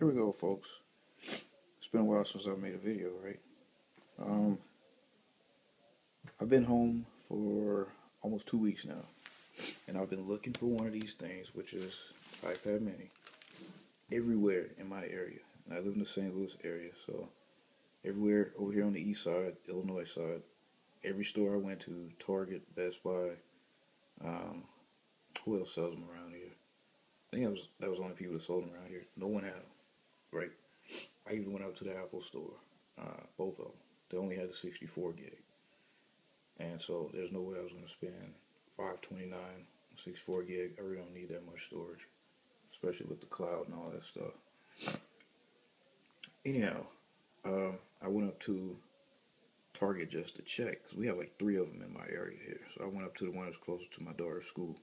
Here we go, folks. It's been a while since I made a video, right? Um, I've been home for almost 2 weeks now, and I've been looking for one of these things, which is iPad Mini, everywhere in my area. And I live in the St. Louis area, so everywhere over here on the east side, Illinois side, every store I went to, Target, Best Buy, um, who else sells them around here? I think that was the only people that sold them around here. No one had them, right? I even went up to the Apple store, both of them. They only had the 64 gig, and so there's no way I was going to spend 529 64 gig. I really don't need that much storage, especially with the cloud and all that stuff. Anyhow, I went up to Target just to check because we have like three of them in my area here. So I went up to the one that's closest to my daughter's school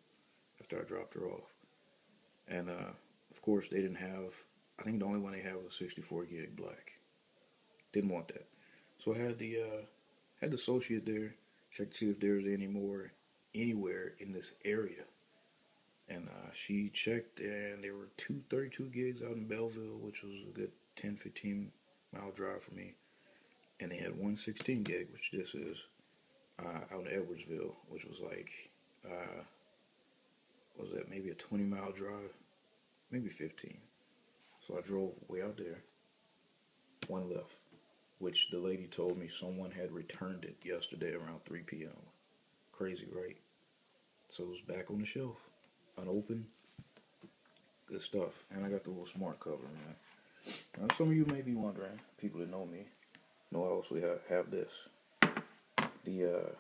after I dropped her off, and of course they didn't have. I think the only one they had was a 64 gig black. Didn't want that. So I had the associate there, check to see if there was any more anywhere in this area. And she checked, and there were 232 gigs out in Belleville, which was a good 10, 15 mile drive for me. And they had 116 gig, which this is, out in Edwardsville, which was like, was that maybe a 20-mile drive? Maybe 15. So I drove way out there, one left, which the lady told me someone had returned it yesterday around 3 p.m. Crazy, right? So it was back on the shelf, unopened, good stuff. And I got the little smart cover, man. Now, some of you may be wondering, people that know me, know I also have this, the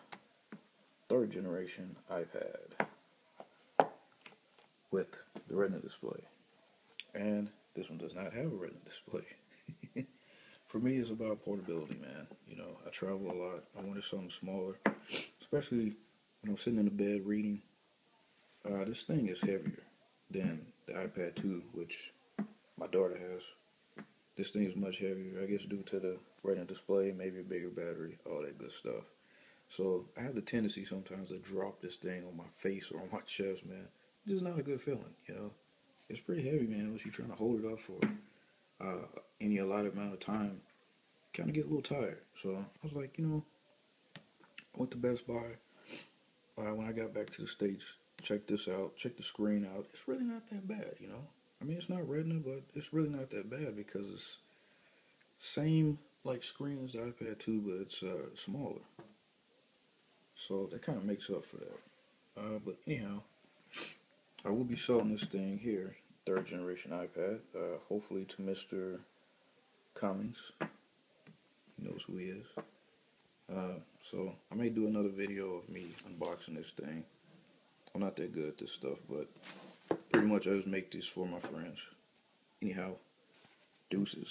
third generation iPad with the Retina display. And this one does not have a Retina display. For me, it's about portability, man. You know, I travel a lot. I wanted something smaller, especially when I'm sitting in the bed reading. This thing is heavier than the iPad 2, which my daughter has. This thing is much heavier, I guess, due to the Retina display, maybe a bigger battery, all that good stuff. So I have the tendency sometimes to drop this thing on my face or on my chest, man. It's just not a good feeling, you know. It's pretty heavy, man, unless you're trying to hold it up for any allotted amount of time. Kind of get a little tired. So I was like, I went to Best Buy. When I got back to the States, check this out, check the screen out. It's really not that bad, you know. I mean, it's not Retina, but it's really not that bad because it's same like screen as the iPad 2, but it's smaller. So that kind of makes up for that. But anyhow, I will be selling this thing here, third generation iPad, hopefully to Mr. Cummings. He knows who he is. So I may do another video of me unboxing this thing. I'm not that good at this stuff, but pretty much I just make this for my friends. Anyhow, deuces.